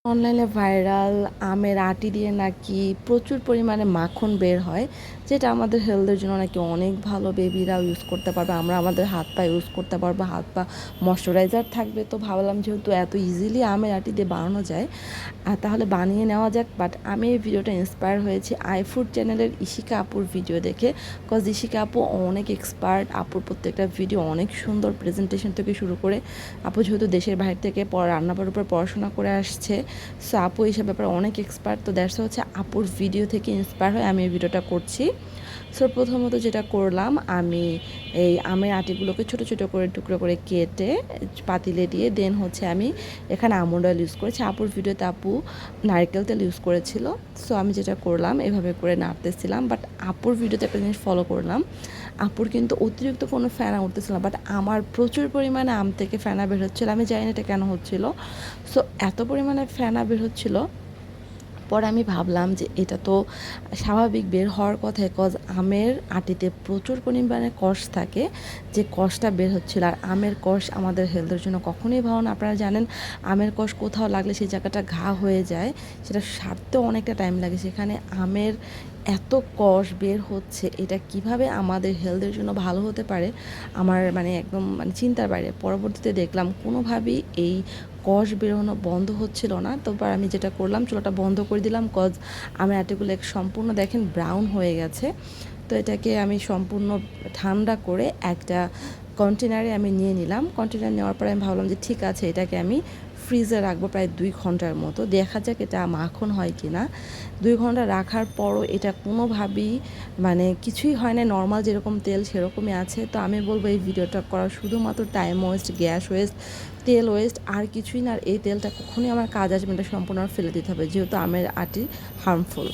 অনলাইনে ভাইরাল আমের আটি দিয়ে নাকি প্রচুর পরিমাণে মাখন বের হয়, যেটা আমাদের হেলথের জন্য নাকি অনেক ভালো। বেবিরাও ইউজ করতে পারবে, আমরা আমাদের হাত পা ইউজ করতে পারবো, হাত পা ময়শ্চারাইজার থাকবে। তো ভাবলাম যেহেতু এত ইজিলি আমের আটি দিয়ে বানানো যায়, তাহলে বানিয়ে নেওয়া যাক। বাট আমি এই ভিডিওটা ইন্সপায়ার হয়েছি আইফুড চ্যানেলের ইশিকা আপুর ভিডিও দেখে। কজ ইশিকা আপু অনেক এক্সপার্ট, আপুর প্রত্যেকটা ভিডিও অনেক সুন্দর, প্রেজেন্টেশন থেকে শুরু করে। আপু যেহেতু দেশের বাইরে থেকে রান্নার উপর পড়াশোনা করে আসছে, সো আপু এইসব ব্যাপারে অনেক এক্সপার্ট। তো দ্যাটস হচ্ছে আপুর ভিডিও থেকে ইন্সপায়ার হয়ে আমি এই ভিডিওটা করছি। সো প্রথমত যেটা করলাম, আমি এই আমের আটিগুলোকে ছোটো ছোটো করে টুকরো করে কেটে পাতিলে দিয়ে দেন হচ্ছে আমি এখানে আমন্ড অয়েল ইউজ করেছি। আপুর ভিডিওতে আপু নারকেল তেল ইউজ করেছিল। সো আমি যেটা করলাম, এভাবে করে নাড়তেছিলাম। বাট আপুর ভিডিওতে একটা জিনিস ফলো করলাম, আপুর কিন্তু অতিরিক্ত কোনো ফেনা উঠতেছিল না, বাট আমার প্রচুর পরিমাণে আম থেকে ফেনা বের হচ্ছিলো। আমি জানি না এটা কেন হচ্ছিলো। সো এত পরিমাণে ফেনা বের হচ্ছিলো, পরে আমি ভাবলাম যে এটা তো স্বাভাবিক বের হওয়ার কথাই, কজ আমের আটিতে প্রচুর পরিমাণে কষ থাকে, যে কষটা বের হচ্ছিল। আর আমের কষ আমাদের হেলথের জন্য কখনোই ভালো না। আপনারা জানেন আমের কষ কোথাও লাগলে সেই জায়গাটা ঘা হয়ে যায়, সেটা সারতেও অনেকটা টাইম লাগে। সেখানে আমের এত কষ বের হচ্ছে, এটা কিভাবে আমাদের হেলথের জন্য ভালো হতে পারে আমার একদম চিন্তার বাইরে। পরবর্তীতে দেখলাম কোনোভাবেই এই কষ বেরোনো বন্ধ হচ্ছিল না। তারপর আমি যেটা করলাম, চুলাটা বন্ধ করে দিলাম, কজ আমের আটিগুলো সম্পূর্ণ দেখেন ব্রাউন হয়ে গেছে। তো এটাকে আমি সম্পূর্ণ ঠান্ডা করে একটা কন্টেনারে আমি নিয়ে নিলাম। কন্টেনার নেওয়ার পরে আমি ভাবলাম যে ঠিক আছে, এটাকে আমি ফ্রিজে রাখবো প্রায় 2 ঘন্টার মতো, দেখা যাক এটা মাখন হয় কি না। 2 ঘন্টা রাখার পরও এটা কোনোভাবেই কিছুই হয় না, নর্মাল যেরকম তেল সেরকমই আছে। তো আমি বলবো এই ভিডিওটা করা শুধুমাত্র টাইম ওয়েস্ট, গ্যাস ওয়েস্ট, তেল ওয়েস্ট, আর কিছুই না। আর এই তেলটা কখনোই আমার কাজ আসবে না, সম্পূর্ণ ফেলে দিতে হবে, যেহেতু আমের আটি হার্মফুল।